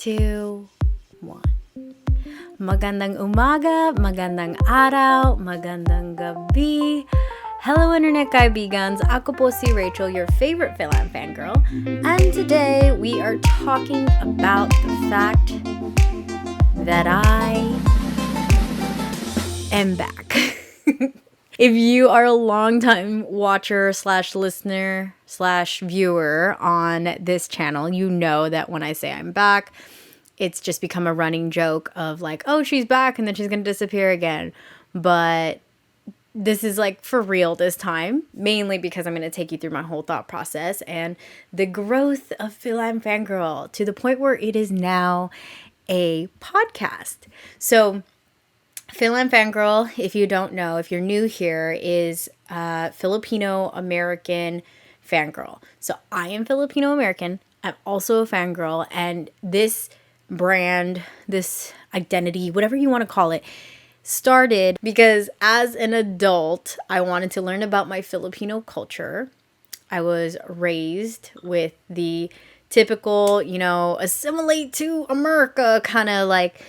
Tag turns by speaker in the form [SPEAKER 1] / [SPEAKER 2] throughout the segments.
[SPEAKER 1] 2, 1. Magandang umaga, magandang araw, magandang gabi. Hello Internet Kaibigans, ako po si Rachel, your favorite FILAM Fangirl. And today we are talking about the fact that I am back. If you are a longtime watcher / listener / viewer on this channel, you know that when I say I'm back, it's just become a running joke of like, oh, she's back and then she's going to disappear again. But this is like for real this time, mainly because I'm going to take you through my whole thought process and the growth of FILAM Fangirl to the point where it is now a podcast. So FILAM Fangirl, if you don't know, if you're new here, is Filipino-American fangirl. So I am Filipino-American. I'm also a fangirl. And this brand, this identity, whatever you want to call it, started because as an adult, I wanted to learn about my Filipino culture. I was raised with the typical, assimilate to America kind of like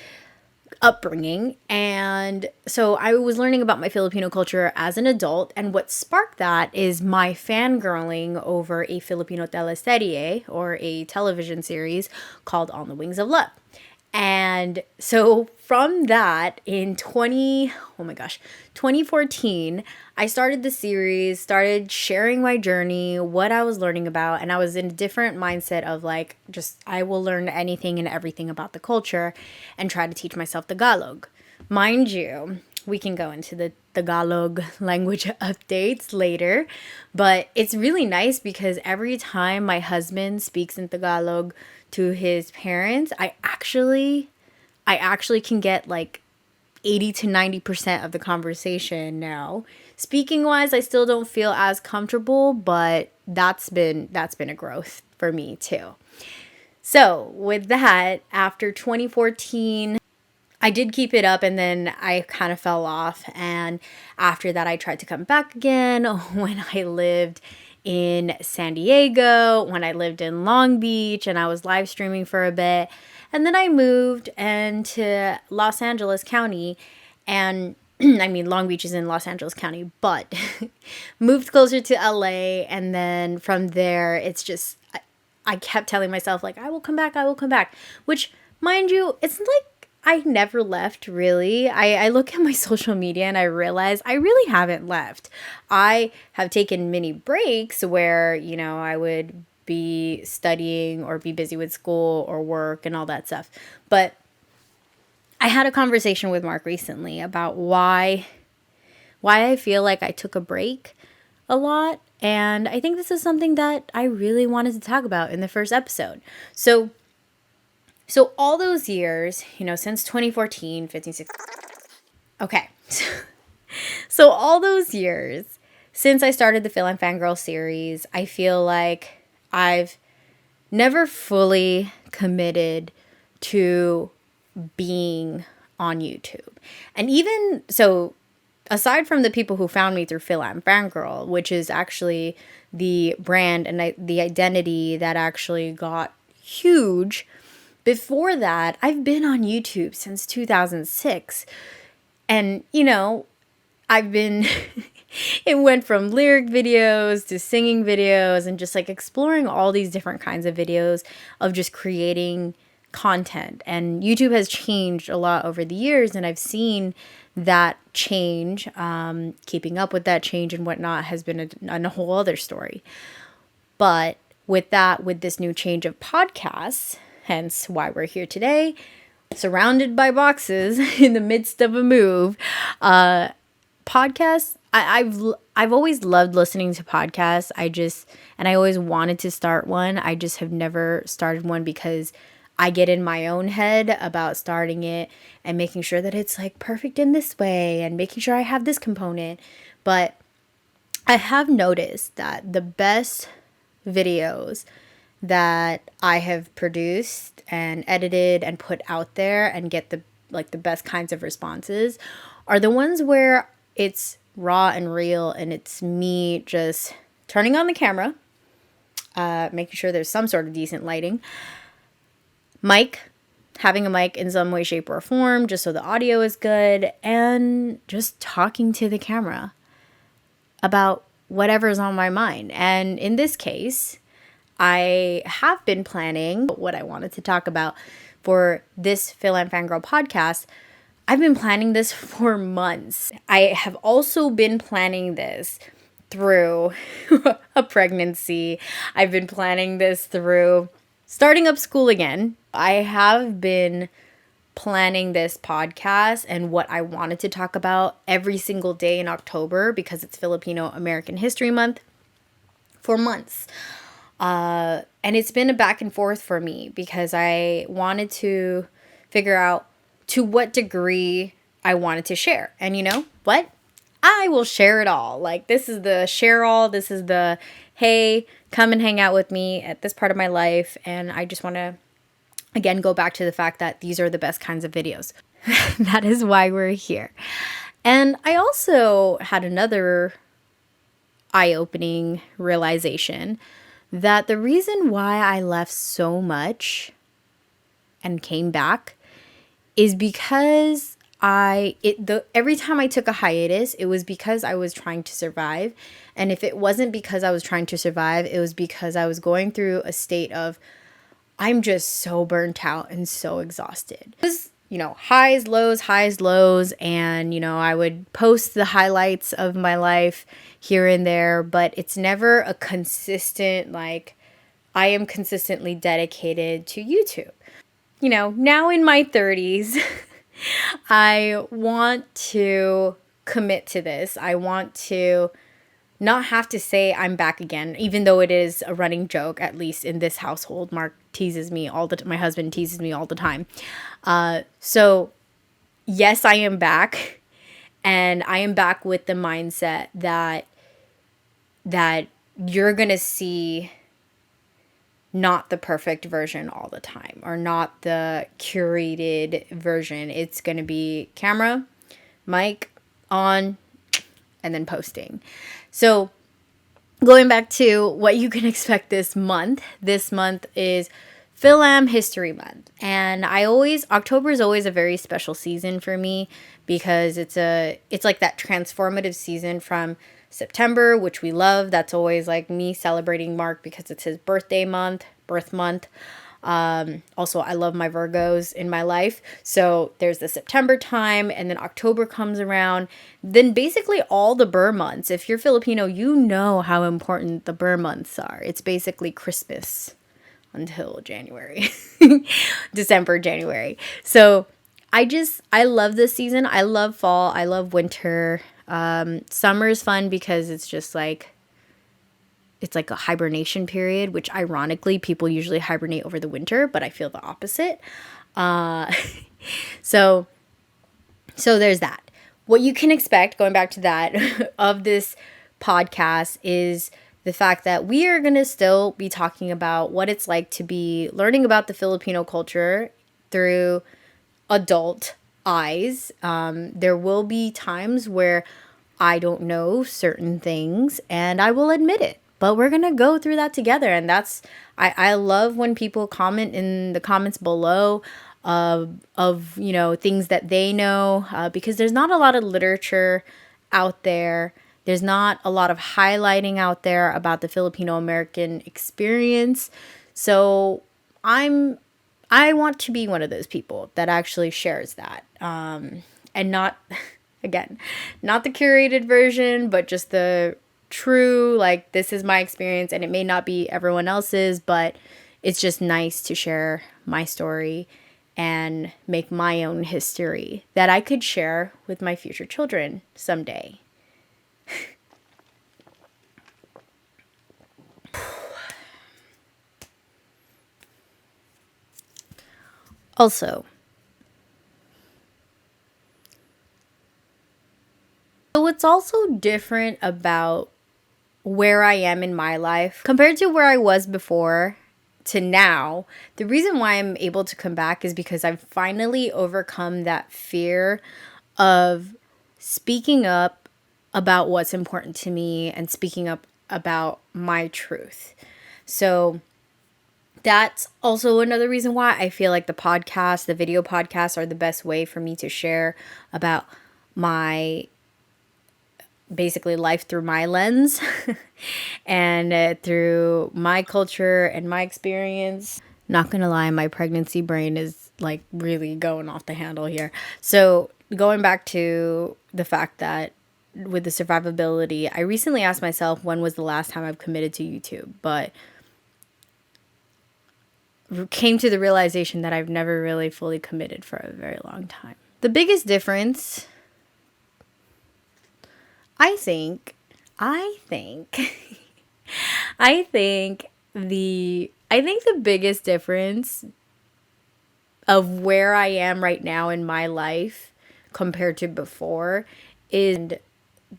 [SPEAKER 1] upbringing, and so I was learning about my Filipino culture as an adult, and what sparked that is my fangirling over a Filipino teleserie or a television series called On the Wings of Love. And so from that in 2014, I started the series, started sharing my journey, what I was learning about, and I was in a different mindset of like, just I will learn anything and everything about the culture and try to teach myself Tagalog. Mind you, we can go into the Tagalog language updates later, but it's really nice because every time my husband speaks in Tagalog to his parents, I actually can get like 80 to 90% of the conversation now. Speaking wise, I still don't feel as comfortable, but that's been a growth for me too. So with that, after 2014, I did keep it up and then I kind of fell off. And after that, I tried to come back again when I lived in San Diego, when I lived in Long Beach, and I was live streaming for a bit. And then I moved into Los Angeles County, and I mean, Long Beach is in Los Angeles County, but moved closer to LA. And then from there, it's just, I kept telling myself like, I will come back, which mind you, it's like, I never left, really. I look at my social media and I realize I really haven't left. I have taken mini breaks where, I would be studying or be busy with school or work and all that stuff. But I had a conversation with Mark recently about why I feel like I took a break a lot. And I think this is something that I really wanted to talk about in the first episode. So all those years, since 2014, 15, 16. Okay. So all those years since I started the FILAM Fangirl series, I feel like I've never fully committed to being on YouTube. And even so, aside from the people who found me through FILAM Fangirl, which is actually the brand and the identity that actually got huge, before that, I've been on YouTube since 2006. And, I've been, it went from lyric videos to singing videos and just like exploring all these different kinds of videos of just creating content. And YouTube has changed a lot over the years, and I've seen that change. Keeping up with that change and whatnot has been a whole other story. But with this new change of podcasts, hence why we're here today, surrounded by boxes in the midst of a move. Podcasts, I've always loved listening to podcasts. I always wanted to start one. I just have never started one because I get in my own head about starting it and making sure that it's like perfect in this way and making sure I have this component. But I have noticed that the best videos that I have produced and edited and put out there and get the best kinds of responses are the ones where it's raw and real, and it's me just turning on the camera, making sure there's some sort of decent lighting, mic, having a mic in some way, shape, or form, just so the audio is good, and just talking to the camera about whatever's on my mind. And in this case, I have been planning what I wanted to talk about for this FILAM Fangirl podcast. I've been planning this for months. I have also been planning this through a pregnancy. I've been planning this through starting up school again. I have been planning this podcast and what I wanted to talk about every single day in October because it's Filipino-American History Month for months. And it's been a back and forth for me because I wanted to figure out to what degree I wanted to share. And you know what? I will share it all. Like, this is the share all. This is the, hey, come and hang out with me at this part of my life. And I just want to, again, go back to the fact that these are the best kinds of videos. That is why we're here. And I also had another eye-opening realization that the reason why I left so much and came back is because every time I took a hiatus, it was because I was trying to survive. And if it wasn't because I was trying to survive, it was because I was going through a state of, I'm just so burnt out and so exhausted. It was, highs, lows. And, I would post the highlights of my life here and there, but it's never a consistent, I am consistently dedicated to YouTube. Now in my 30s, I want to commit to this. I want to not have to say I'm back again, even though it is a running joke, at least in this household. Mark teases me my husband teases me all the time. So yes, I am back, and I am back with the mindset that you're going to see not the perfect version all the time, or not the curated version. It's going to be camera, mic, on, and then posting. So going back to what you can expect this month is FILAM History Month. And October is always a very special season for me because it's like that transformative season from September, which we love. That's always like me celebrating Mark because it's his birth month. Also, I love my Virgos in my life. So there's the September time, and then October comes around. Then basically all the Burr months. If you're Filipino, you know how important the Burr months are. It's basically Christmas until January, December, January. So I love this season. I love fall. I love winter. Summer is fun because it's just it's like a hibernation period, which ironically people usually hibernate over the winter, but I feel the opposite. So there's that. What you can expect, going back to that, of this podcast is the fact that we are going to still be talking about what it's like to be learning about the Filipino culture through adult eyes. There will be times where I don't know certain things, and I will admit it. But we're going to go through that together. And I love when people comment in the comments below of things that they know, because there's not a lot of literature out there. There's not a lot of highlighting out there about the Filipino-American experience. So I want to be one of those people that actually shares that. And not, again, not the curated version, but just the true, this is my experience, and it may not be everyone else's, but it's just nice to share my story and make my own history that I could share with my future children someday. Also, what's also different about where I am in my life compared to where I was before to now, the reason why I'm able to come back is because I've finally overcome that fear of speaking up about what's important to me and speaking up about my truth. So That's also another reason why I feel like the video podcasts are the best way for me to share about my basically life through my lens and through my culture and my experience. Not gonna lie, my pregnancy brain is like really going off the handle here. So going back to the fact that with the survivability, I recently asked myself when was the last time I've committed to YouTube, but came to the realization that I've never really fully committed for a very long time. The biggest difference, I think the biggest difference of where I am right now in my life compared to before is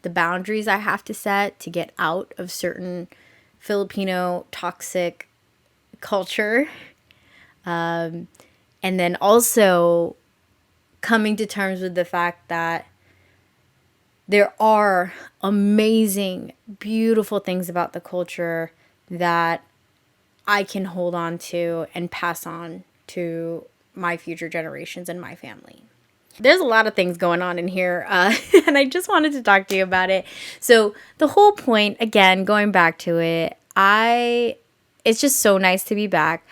[SPEAKER 1] the boundaries I have to set to get out of certain Filipino toxic culture. And then also coming to terms with the fact that there are amazing, beautiful things about the culture that I can hold on to and pass on to my future generations and my family. There's a lot of things going on in here, and I just wanted to talk to you about it. So the whole point, again, going back to it, it's just so nice to be back.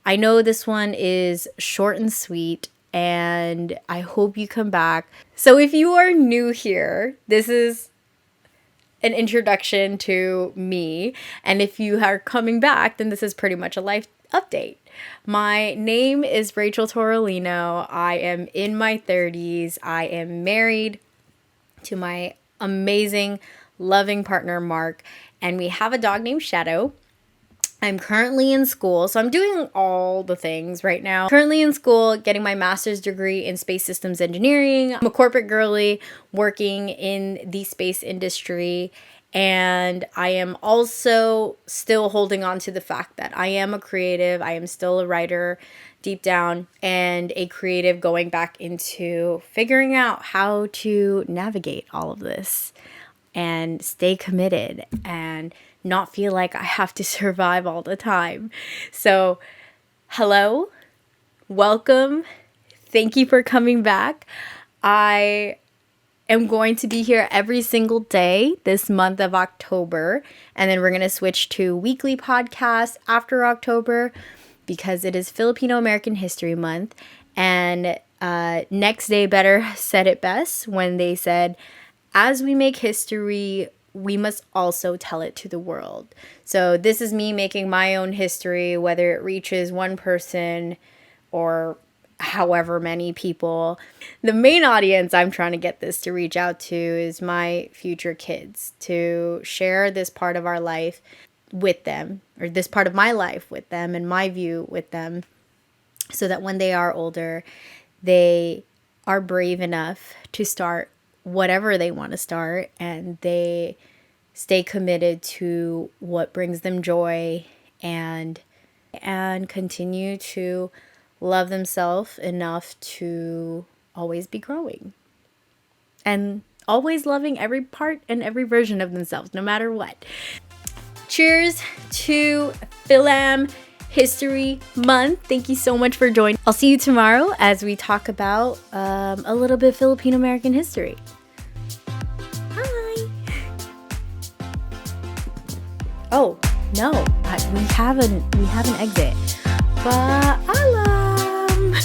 [SPEAKER 1] I know this one is short and sweet, and I hope you come back. So if you are new here, this is an introduction to me. And if you are coming back, then this is pretty much a life update. My name is Rachel Torrelino. I am in my 30s. I am married to my amazing, loving partner, Mark, and we have a dog named Shadow. I'm currently in school, so I'm doing all the things right now. Currently in school, getting my master's degree in space systems engineering. I'm a corporate girly working in the space industry, and I am also still holding on to the fact that I am a creative. I am still a writer deep down and a creative going back into figuring out how to navigate all of this and stay committed and not feel like I have to survive all the time. So, hello, welcome, thank you for coming back. I am going to be here every single day this month of October, and then we're going to switch to weekly podcasts after October because it is Filipino-American History Month, and next day better said it best when they said, as we make history, we must also tell it to the world. So this is me making my own history, whether it reaches one person or however many people. The main audience I'm trying to get this to reach out to is my future kids, to share this part of our life with them, or this part of my life with them and my view with them, so that when they are older, they are brave enough to start whatever they want to start, and they stay committed to what brings them joy and continue to love themselves enough to always be growing and always loving every part and every version of themselves, no matter what. Cheers to FILAM History Month. Thank you so much for joining. I'll see you tomorrow as we talk about a little bit of Filipino-American history. Bye. Oh no, we have an exit. Paalam.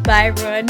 [SPEAKER 1] Bye everyone.